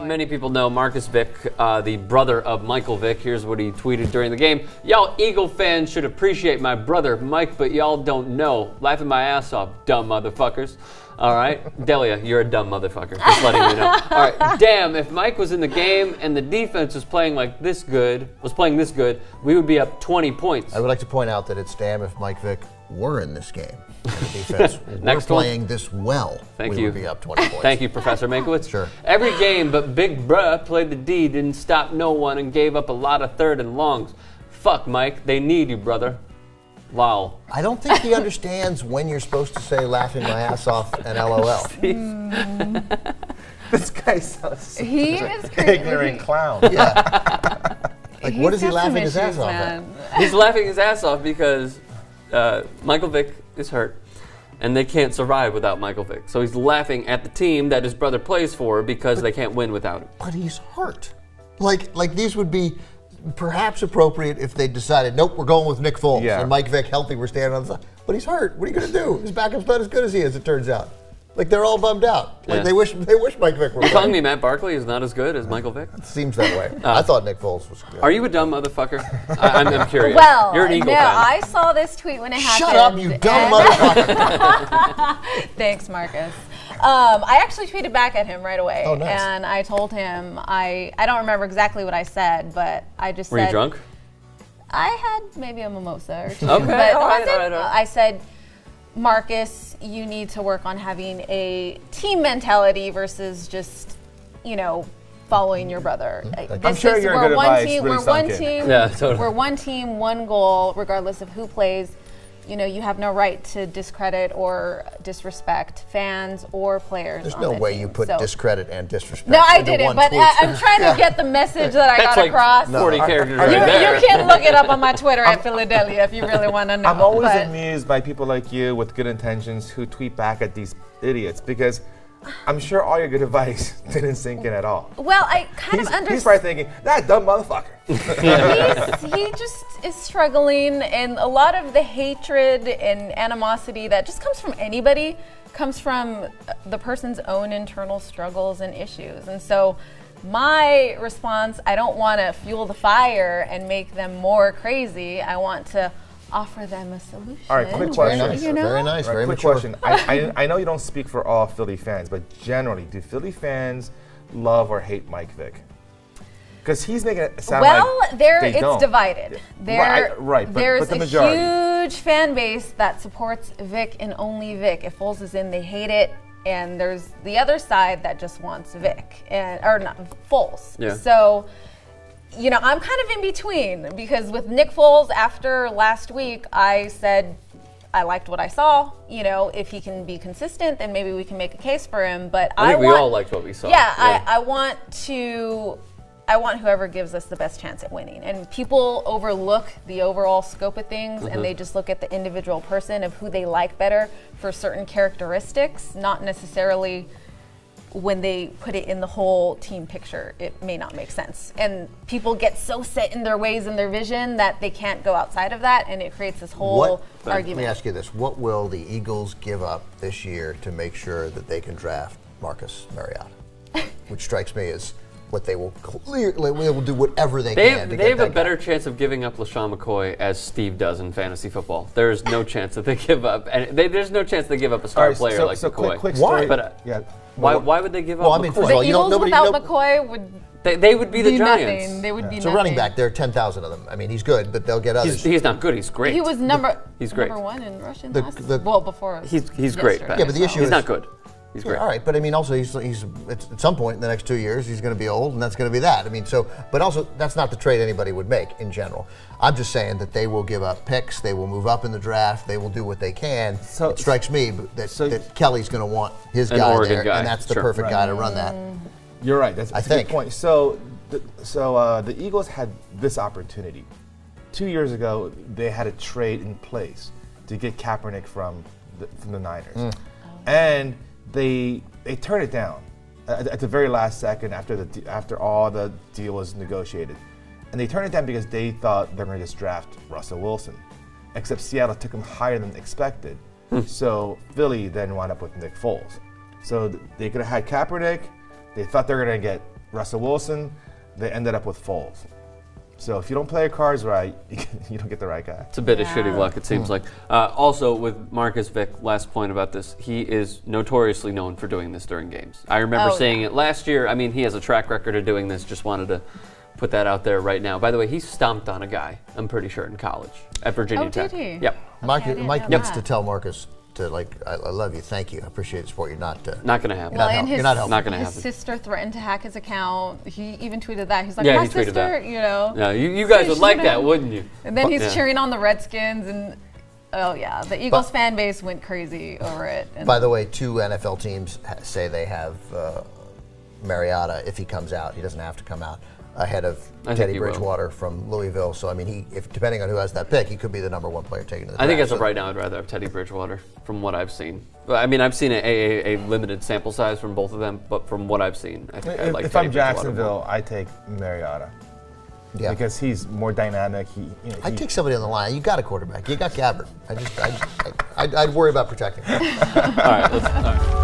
many people know Marcus Vick, the brother of Michael Vick. Here's what he tweeted during the game. Y'all Eagle fans should appreciate my brother Mike, but y'all don't know. Laughing my ass off, dumb motherfuckers. All right, Delia, you're a dumb motherfucker. Just letting you know. All right, damn, if Mike was in the game and the defense was playing this good, we would be up 20 points. I would like to point out that it's damn if Mike Vick were in this game. And the defense were playing this well. We would be up 20 points. Thank you, Professor Mankiewicz. Sure. Every game but Big Bruh played the D, didn't stop no one, and gave up a lot of third and longs. Fuck, Mike, they need you, brother. Lol. I don't think he understands when you're supposed to say laughing my ass off and LOL. This guy sounds he is crazy. Ignorant clown. Yeah. Like, what is he laughing his ass off at? He's laughing his ass off because Michael Vick is hurt, and they can't survive without Michael Vick. So he's laughing at the team that his brother plays for because they can't win without him. But he's hurt. Like these would be perhaps appropriate if they decided, nope, we're going with Nick Foles. Yeah. And Mike Vick healthy, we're standing on the side. But he's hurt. What are you going to do? His backup's not as good as he is, it turns out. Like, they're all bummed out. Like, they wish Mike Vick were You're telling me Matt Barkley is not as good as Michael Vick? It seems that way. I thought Nick Foles was good. Are you a dumb motherfucker? I'm curious. Well, you're an Eagle no, fan. I saw this tweet when it happened. Shut up, you dumb motherfucker. Thanks, Marcus. I actually tweeted back at him right away. Oh, nice. And I told him, I don't remember exactly what I said, but I just Were said. you drunk? I had maybe a mimosa or two. Okay, But all right. I said, Marcus, you need to work on having a team mentality versus just, following your brother. I'm sure your good advice really sunk in. Yeah, totally. We're one team, one goal, regardless of who plays. You have no right to discredit or disrespect fans or players. There's no way you put discredit and disrespect. No, I into didn't, one but tweet. I'm trying to get the message that I got across. 40 characters You, right there. you can look it up on my Twitter at Philadelphia if you really want to know. I'm always amused by people like you with good intentions who tweet back at these idiots because I'm sure all your good advice didn't sink in at all. Well, I kind of understand. He's probably thinking, that dumb motherfucker. He just is struggling, and a lot of the hatred and animosity that just comes from anybody comes from the person's own internal struggles and issues. And so my response, I don't want to fuel the fire and make them more crazy. I want to offer them a solution. All right, quick question. Very nice. Right, Very quick mature. question. I know you don't speak for all Philly fans, but generally, do Philly fans love or hate Mike Vick? Because he's making it sound like they don't. It's divided. Right, There's but the a majority. huge fan base that supports Vick and only Vick. If Foles is in, they hate it. And there's the other side that just wants Vick, or not, Foles. Yeah. So, I'm kind of in between because with Nick Foles, after last week, I said I liked what I saw. If he can be consistent, then maybe we can make a case for him. But I think we all liked what we saw. Yeah, I want whoever gives us the best chance at winning. And people overlook the overall scope of things and they just look at the individual person of who they like better for certain characteristics, not necessarily when they put it in the whole team picture. It may not make sense. And people get so set in their ways and their vision that they can't go outside of that, and it creates this whole argument. Let me ask you this. What will the Eagles give up this year to make sure that they can draft Marcus Mariota? Which strikes me as what they will do whatever they can to They get have a that better guy. chance of giving up LaShawn McCoy as Steve does in fantasy football. There's no chance that they give up, and there's no chance they give up a star player like McCoy. Quick story. Why? But yeah. why would they give up Well, I mean, McCoy? first of all, The Eagles without McCoy would They would be the do Giants. nothing. They would be So nothing. running back, there are 10,000 of them. I mean, he's good, but they'll get others. He's not good. He's great. He was He's great. number one in rushing The- well, before. He's great. Pat. Yeah, but the issue he's is not good. He's great. All right, but I mean, also he's at some point in the next 2 years he's going to be old, and that's going to be that. I mean, but also that's not the trade anybody would make in general. I'm just saying that they will give up picks, they will move up in the draft, they will do what they can. It strikes me that Kelly's going to want his guy Oregon there, guy. and that's the Sure. perfect guy to run that. You're right. That's I a think. good point. So the Eagles had this opportunity. 2 years ago, they had a trade in place to get Kaepernick from the Niners, and they turned it down at the very last second after all the deal was negotiated, and they turned it down because they thought they were going to just draft Russell Wilson, except Seattle took him higher than expected. So Philly then wound up with Nick Foles. So they could have had Kaepernick. They thought they were going to get Russell Wilson, they ended up with Foles. So if you don't play your cards right, you don't get the right guy. It's a bit of shitty luck, it seems like. Also, with Marcus Vick, last point about this, he is notoriously known for doing this during games. I remember seeing it last year. I mean, he has a track record of doing this. Just wanted to put that out there right now. By the way, he stomped on a guy, I'm pretty sure, in college at Virginia Tech. Did he? Yep. Mike needs to tell Marcus to, like, I love you, thank you, I appreciate the support. You're not not going to happen. Well, and you're not helping. Not going to his happen. sister threatened to hack his account. He even tweeted that. He's like, Yeah, my he tweeted sister, that. you know. Yeah, you guys would like that, wouldn't you? And then he's cheering on the Redskins, and the Eagles fan base went crazy over it. And By the way, 2 NFL teams say they have Mariota, if he comes out, he doesn't have to come out, ahead of Teddy Bridgewater from Louisville. So, I mean, if depending on who has that pick, he could be the #1 player taken to the draft. I think as of right now, I'd rather have Teddy Bridgewater from what I've seen. I mean, I've seen a limited sample size from both of them, but from what I've seen, I think I like If Teddy I'm Bridgewater Jacksonville, more. I take Mariota. Yeah. Because he's more dynamic. I'd take somebody on the line. You got a quarterback. You got Gabbert. I'd worry about protecting him. All right.